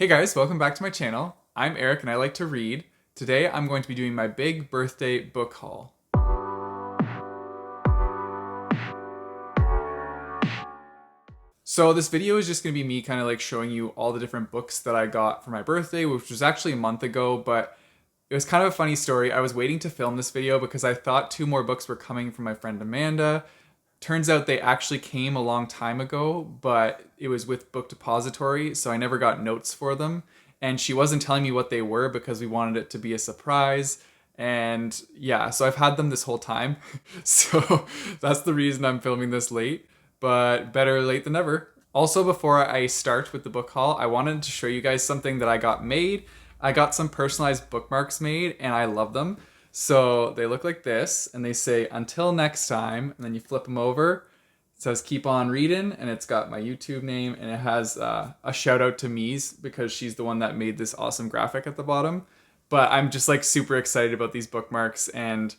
Hey guys, welcome back to my channel. I'm Eric and I like to read. Today I'm going to be doing my big birthday book haul. So this video is just going to be me kind of like showing you all the different books that I got for my birthday, which was actually a month ago, but it was kind of a funny story. I was waiting to film this video because I thought two more books were coming from my friend Amanda. Turns out they actually came a long time ago, but it was with Book Depository, so I never got notes for them. And she wasn't telling me what they were because we wanted it to be a surprise. And yeah, so I've had them this whole time. So that's the reason I'm filming this late, but better late than never. Also, before I start with the book haul, I wanted to show you guys something that I got made. I got some personalized bookmarks made and I love them. So they look like this and they say until next time, and then you flip them over. It says keep on reading, and it's got my YouTube name, and it has a shout out to Mies because she's the one that made this awesome graphic at the bottom. But I'm just like super excited about these bookmarks, and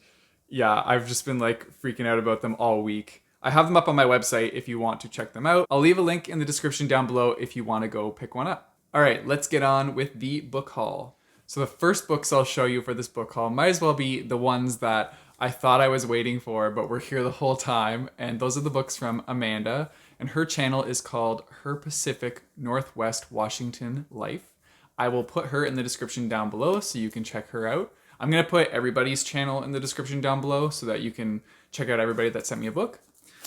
yeah, I've just been like freaking out about them all week. I have them up on my website if you want to check them out. I'll leave a link in the description down below if you want to go pick one up. All right, let's get on with the book haul. So the first books I'll show you for this book haul might as well be the ones that I thought I was waiting for, but were here the whole time. And those are the books from Amanda, and her channel is called Her Pacific Northwest Washington Life. I will put her in the description down below so you can check her out. I'm going to put everybody's channel in the description down below so that you can check out everybody that sent me a book.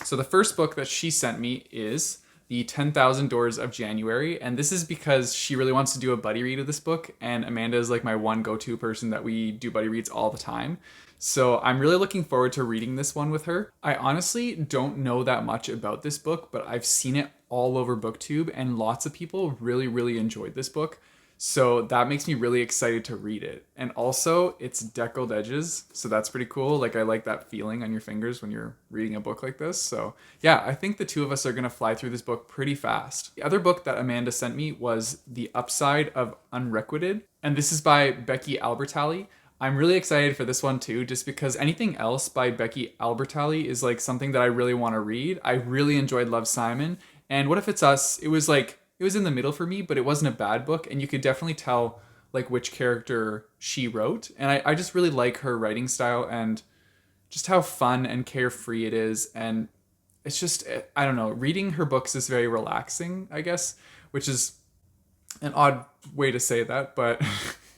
So the first book that she sent me is The 10,000 Doors of January, and this is because she really wants to do a buddy read of this book, and Amanda is like my one go-to person that we do buddy reads all the time. So I'm really looking forward to reading this one with her. I honestly don't know that much about this book, but I've seen it all over BookTube, and lots of people really enjoyed this book. So that makes me really excited to read it. And also, it's deckled edges, so that's pretty cool. Like, I like that feeling on your fingers when you're reading a book like this. So yeah, I think the two of us are gonna fly through this book pretty fast. The other book that Amanda sent me was The Upside of Unrequited, and this is by Becky Albertalli. I'm really excited for this one too, just because anything else by Becky Albertalli is like something that I really want to read. I really enjoyed Love, Simon, and What If It's Us? It was in the middle for me, but it wasn't a bad book, and you could definitely tell like which character she wrote. And I just really like her writing style and just how fun and carefree it is. And it's just, I don't know, reading her books is very relaxing, I guess, which is an odd way to say that, but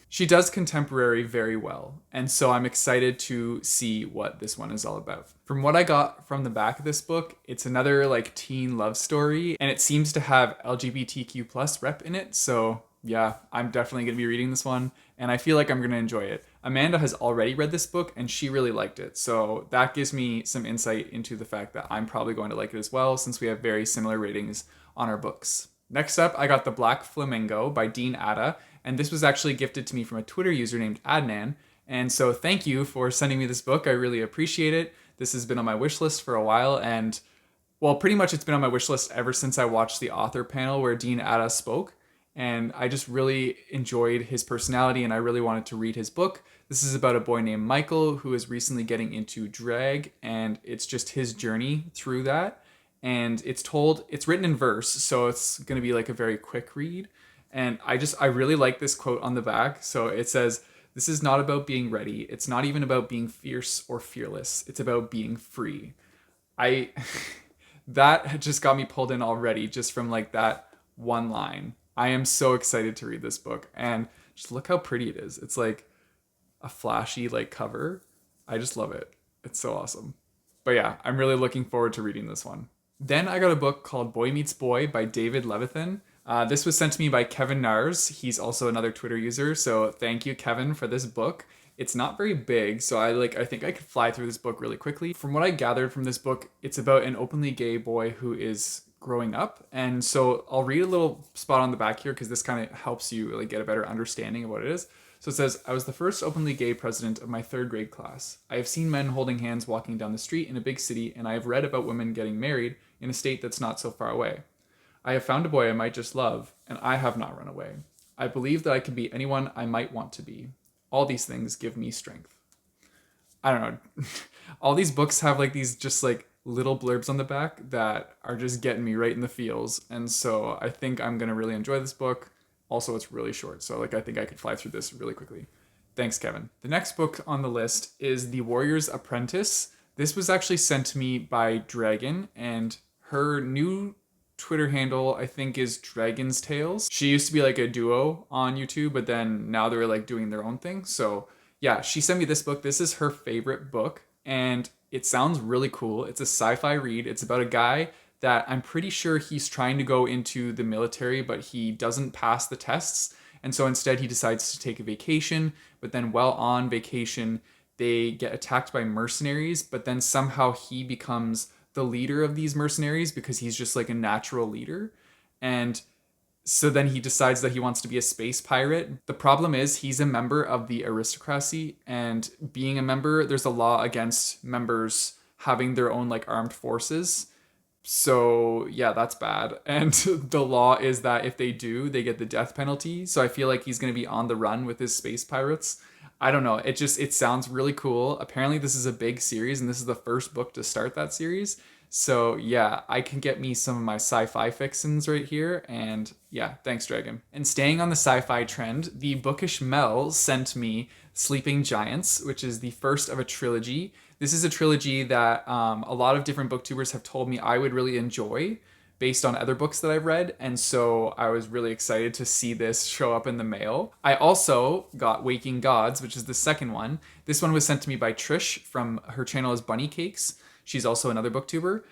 she does contemporary very well. And so I'm excited to see what this one is all about. From what I got from the back of this book, it's another like teen love story, and it seems to have LGBTQ plus rep in it. So yeah, I'm definitely gonna be reading this one, and I feel like I'm gonna enjoy it. Amanda has already read this book and she really liked it. So that gives me some insight into the fact that I'm probably going to like it as well, since we have very similar ratings on our books. Next up, I got The Black Flamingo by Dean Atta, and this was actually gifted to me from a Twitter user named Adnan. And so thank you for sending me this book. I really appreciate it. This has been on my wish list for a while, and well, pretty much it's been on my wish list ever since I watched the author panel where Dean Atta spoke. And I just really enjoyed his personality, and I really wanted to read his book. This is about a boy named Michael who is recently getting into drag, and it's just his journey through that. And it's written in verse, so it's going to be like a very quick read. And I really like this quote on the back. So it says, "This is not about being ready. It's not even about being fierce or fearless. It's about being free." I that just got me pulled in already just from like that one line. I am so excited to read this book, and just look how pretty it is. It's like a flashy like cover. I just love it. It's so awesome. But yeah, I'm really looking forward to reading this one. Then I got a book called Boy Meets Boy by David Levithan. This was sent to me by Kevin Nars. He's also another Twitter user, so thank you, Kevin, for this book. It's not very big, so I think I could fly through this book really quickly. From what I gathered from this book, it's about an openly gay boy who is growing up, and so I'll read a little spot on the back here because this kind of helps you like get a better understanding of what it is. So it says, "I was the first openly gay president of my third grade class. I have seen men holding hands walking down the street in a big city, and I have read about women getting married in a state that's not so far away. I have found a boy I might just love, and I have not run away. I believe that I can be anyone I might want to be. All these things give me strength." I don't know. All these books have like these just like little blurbs on the back that are just getting me right in the feels. And so I think I'm going to really enjoy this book. also it's really short. So like I think I could fly through this really quickly. Thanks, Kevin. The next book on the list is The Warriors Apprentice. This was actually sent to me by Dragon, and her new Twitter handle, I think, is Dragon's Tales. She used to be like a duo on YouTube, but then now they're like doing their own thing. So yeah, she sent me this book. This is her favorite book, and it sounds really cool. It's a sci-fi read. It's about a guy that I'm pretty sure he's trying to go into the military, but he doesn't pass the tests. And so instead he decides to take a vacation, but then while on vacation, they get attacked by mercenaries, but then somehow he becomes the leader of these mercenaries because he's just like a natural leader. And so then he decides that he wants to be a space pirate. The problem is he's a member of the aristocracy, and being a member, there's a law against members having their own like armed forces. So yeah, that's bad. And the law is that if they do, they get the death penalty. So I feel like he's going to be on the run with his space pirates. I don't know. It sounds really cool. Apparently this is a big series, and this is the first book to start that series. So yeah, I can get me some of my sci-fi fixins right here. And yeah, thanks, Dragon. And staying on the sci-fi trend, the Bookish Mel sent me Sleeping Giants, which is the first of a trilogy. This is a trilogy that a lot of different booktubers have told me I would really enjoy based on other books that I've read. And so I was really excited to see this show up in the mail. I also got Waking Gods, which is the second one. This one was sent to me by Trish from her channel is Bunny Cakes. She's also another booktuber.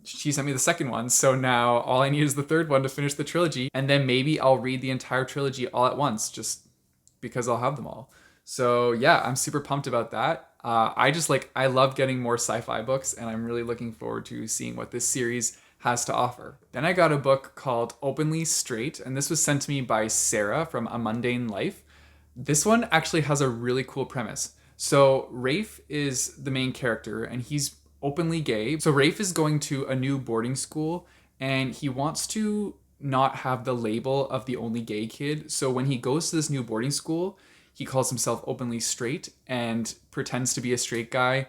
She sent me the second one. So now all I need is the third one to finish the trilogy. And then maybe I'll read the entire trilogy all at once, just because I'll have them all. So yeah, I'm super pumped about that. I love getting more sci-fi books, and I'm really looking forward to seeing what this series has to offer. Then I got a book called Openly Straight, and this was sent to me by Sarah from A Mundane Life. This one actually has a really cool premise. So Rafe is the main character, and he's openly gay. So Rafe is going to a new boarding school, and he wants to not have the label of the only gay kid. So when he goes to this new boarding school, he calls himself openly straight and pretends to be a straight guy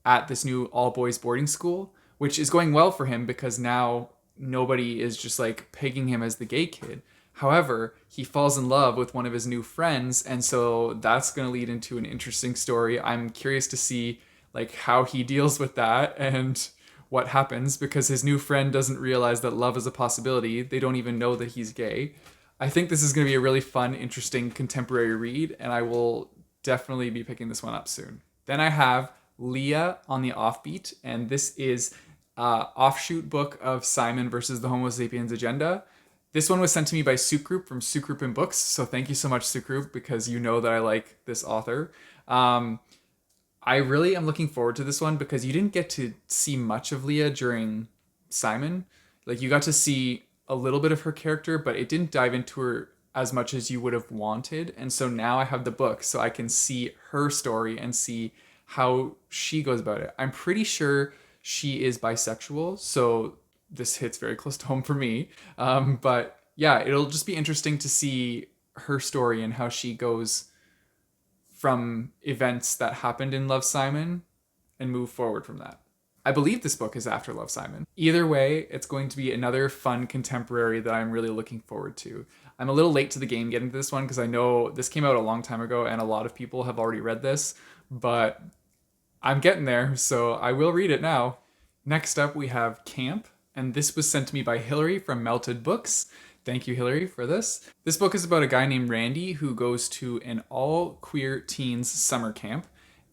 at this new all-boys boarding school, which is going well for him because now nobody is just like pegging him as the gay kid. However, he falls in love with one of his new friends, and so that's going to lead into an interesting story. I'm curious to see like how he deals with that and what happens, because his new friend doesn't realize that love is a possibility. They don't even know that he's gay. I think this is going to be a really fun, interesting contemporary read, and I will definitely be picking this one up soon. Then I have Leah on the Offbeat, and this is an offshoot book of Simon versus the Homo sapiens agenda. This one was sent to me by Soup Group from Soup Group and Books, so thank you so much, Soup Group, because you know that I like this author. I really am looking forward to this one because you didn't get to see much of Leah during Simon. Like, you got to see a little bit of her character, but it didn't dive into her as much as you would have wanted. And so now I have the book, so I can see her story and see how she goes about it. I'm pretty sure she is bisexual, so this hits very close to home for me. But yeah, it'll just be interesting to see her story and how she goes from events that happened in Love, Simon and move forward from that. I believe this book is after Love, Simon. Either way, it's going to be another fun contemporary that I'm really looking forward to. I'm a little late to the game getting to this one because I know this came out a long time ago and a lot of people have already read this, but I'm getting there, so I will read it now. Next up, we have Camp, and this was sent to me by Hillary from Melted Books. Thank you, Hillary, for this. This book is about a guy named Randy who goes to an all-queer teens summer camp,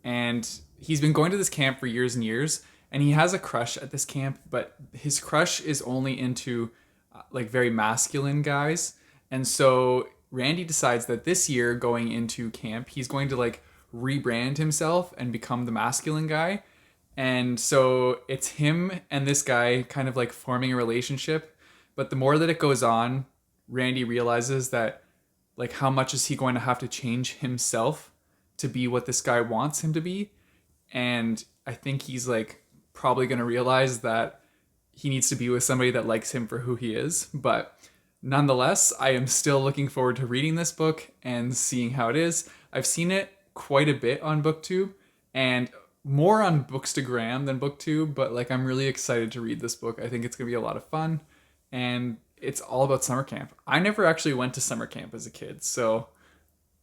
and he's been going to this camp for years and years, and he has a crush at this camp, but his crush is only into like very masculine guys. And so Randy decides that this year going into camp, he's going to like rebrand himself and become the masculine guy. And so it's him and this guy kind of like forming a relationship. But the more that it goes on, Randy realizes that like how much is he going to have to change himself to be what this guy wants him to be. And I think he's like probably going to realize that he needs to be with somebody that likes him for who he is. But nonetheless, I am still looking forward to reading this book and seeing how it is. I've seen it quite a bit on BookTube and more on Bookstagram than BookTube, but like I'm really excited to read this book. I think it's going to be a lot of fun. And it's all about summer camp. I never actually went to summer camp as a kid, so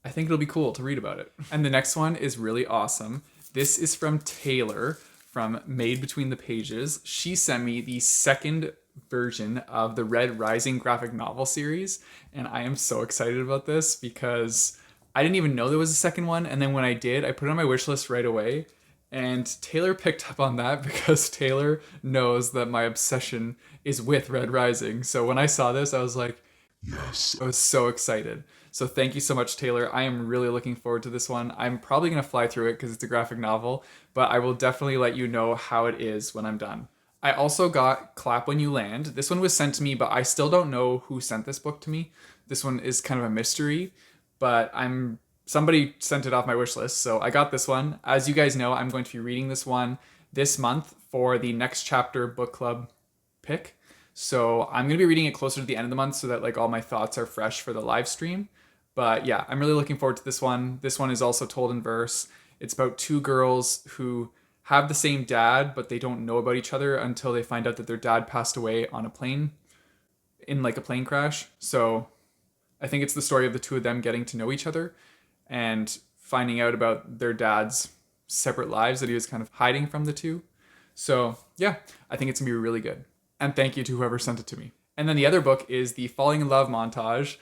I think it'll be cool to read about it. And the next one is really awesome. This is from Taylor from Made Between the Pages. She sent me the second version of the Red Rising graphic novel series, and I am so excited about this because I didn't even know there was a second one, and then when I did, I put it on my wish list right away. And Taylor picked up on that because Taylor knows that my obsession is with Red Rising. So when I saw this, I was like, yes. I was so excited. So thank you so much, Taylor. I am really looking forward to this one. I'm probably going to fly through it because it's a graphic novel, but I will definitely let you know how it is when I'm done. I also got Clap When You Land. This one was sent to me, but I still don't know who sent this book to me. This one is kind of a mystery, but somebody sent it off my wish list, so I got this one. As you guys know, I'm going to be reading this one this month for the next chapter book club pick. So I'm going to be reading it closer to the end of the month so that like all my thoughts are fresh for the live stream. But yeah, I'm really looking forward to this one. This one is also told in verse. It's about two girls who have the same dad, but they don't know about each other until they find out that their dad passed away on a plane, in like a plane crash. So I think it's the story of the two of them getting to know each other and finding out about their dad's separate lives that he was kind of hiding from the two. So yeah, I think it's gonna be really good. And thank you to whoever sent it to me. And then the other book is the Falling in Love montage.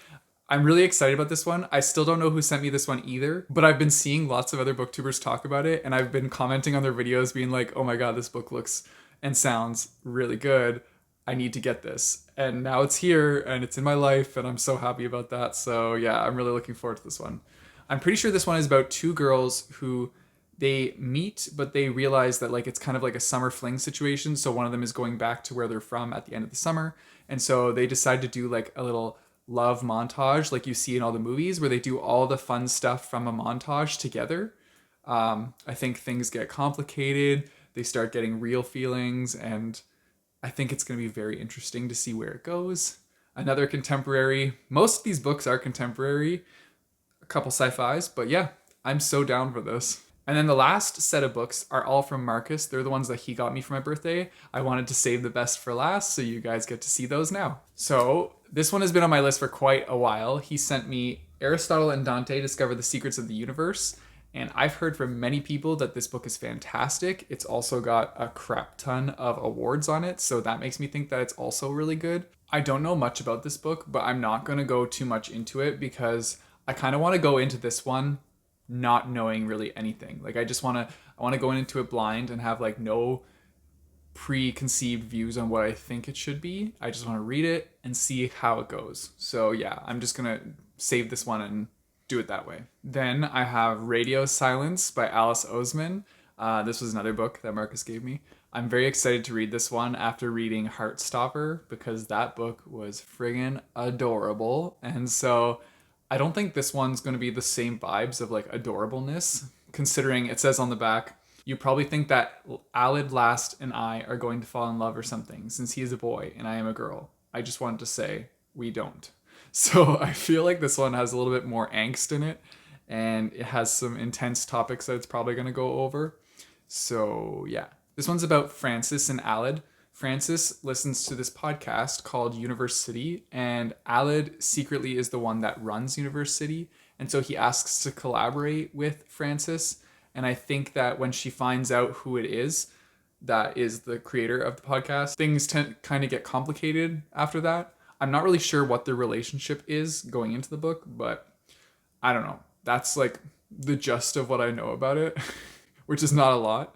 I'm really excited about this one. I still don't know who sent me this one either, but I've been seeing lots of other booktubers talk about it, and I've been commenting on their videos being like, oh my god, this book looks and sounds really good. I need to get this. And now it's here, and it's in my life, and I'm so happy about that. So yeah, I'm really looking forward to this one. I'm pretty sure this one is about two girls who they meet, but they realize that like it's kind of like a summer fling situation. So one of them is going back to where they're from at the end of the summer. And so they decide to do like a little love montage like you see in all the movies where they do all the fun stuff from a montage together. I think things get complicated. They start getting real feelings, and I think it's going to be very interesting to see where it goes. Another contemporary. Most of these books are contemporary. A couple sci-fis, but yeah, I'm so down for this. And then the last set of books are all from Marcus. They're the ones that he got me for my birthday. I wanted to save the best for last, so you guys get to see those now. So this one has been on my list for quite a while. He sent me Aristotle and Dante Discover the Secrets of the Universe. And I've heard from many people that this book is fantastic. It's also got a crap ton of awards on it, so that makes me think that it's also really good. I don't know much about this book, but I'm not going to go too much into it because I kind of want to go into this one not knowing really anything. Like I want to go into it blind and have like no preconceived views on what I think it should be. I just want to read it and see how it goes. So yeah, I'm just going to save this one and do it that way. Then I have Radio Silence by Alice Oseman. This was another book that Marcus gave me. I'm very excited to read this one after reading Heartstopper because that book was friggin' adorable. And so I don't think this one's going to be the same vibes of like adorableness, considering it says on the back, you probably think that Alid Last and I are going to fall in love or something since he is a boy and I am a girl. I just wanted to say we don't. So I feel like this one has a little bit more angst in it, and it has some intense topics that it's probably going to go over. So yeah, this one's about Francis and Alid. Francis listens to this podcast called Universe City, and Alid secretly is the one that runs Universe City. And so he asks to collaborate with Francis. And I think that when she finds out who it is that is the creator of the podcast, things kind of get complicated after that. I'm not really sure what their relationship is going into the book, but I don't know. That's like the gist of what I know about it, which is not a lot.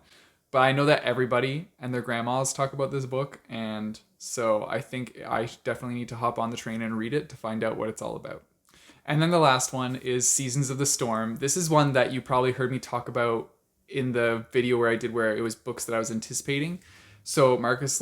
But I know that everybody and their grandmas talk about this book, and so I think I definitely need to hop on the train and read it to find out what it's all about. And then the last one is Seasons of the Storm. This is one that you probably heard me talk about in the video where it was books that I was anticipating. So Marcus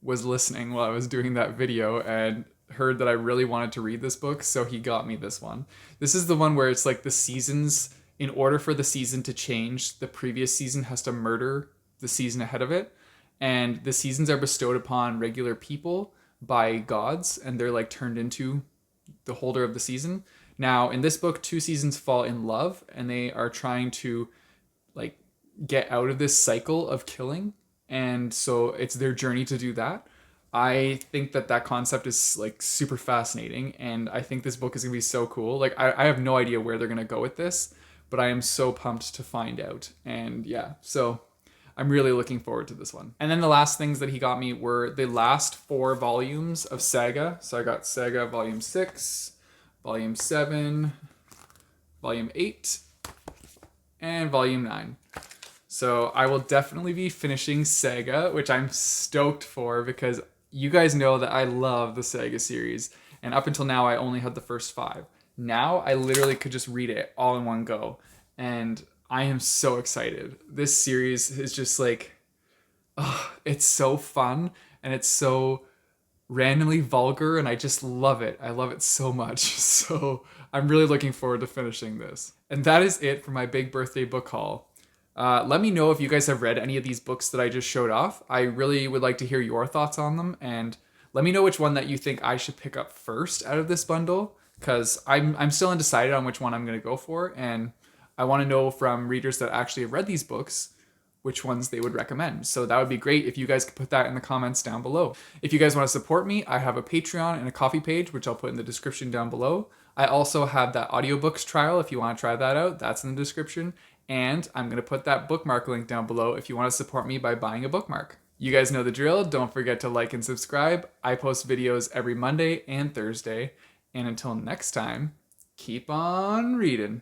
was listening while I was doing that video and heard that I really wanted to read this book, so he got me this one. This is the one where it's like the seasons, in order for the season to change, the previous season has to murder the season ahead of it, and the seasons are bestowed upon regular people by gods, and they're like turned into the holder of the season. Now in this book, two seasons fall in love, and they are trying to like get out of this cycle of killing, and so it's their journey to do that. I think that that concept is like super fascinating, and I think this book is gonna be so cool. Like I have no idea where they're gonna go with this, but I am so pumped to find out. And yeah, so I'm really looking forward to this one. And then the last things that he got me were the last 4 volumes of Saga. So I got Saga Volume 6, Volume 7, Volume 8, and Volume 9. So I will definitely be finishing Saga, which I'm stoked for because you guys know that I love the Saga series. And up until now, I only had the first 5. Now I literally could just read it all in one go. And I am so excited. This series is just like, oh, it's so fun and it's so randomly vulgar and I just love it. I love it so much. So I'm really looking forward to finishing this. And that is it for my big birthday book haul. Let me know if you guys have read any of these books that I just showed off. I really would like to hear your thoughts on them, and let me know which one that you think I should pick up first out of this bundle, because I'm still undecided on which one I'm going to go for, and I want to know from readers that actually have read these books which ones they would recommend. So that would be great if you guys could put that in the comments down below. If you guys want to support me, I have a Patreon and a Ko-fi page, which I'll put in the description down below. I also have that audiobooks trial if you want to try that out. That's in the description. And I'm going to put that bookmark link down below if you want to support me by buying a bookmark. You guys know the drill. Don't forget to like and subscribe. I post videos every Monday and Thursday. And until next time, keep on reading.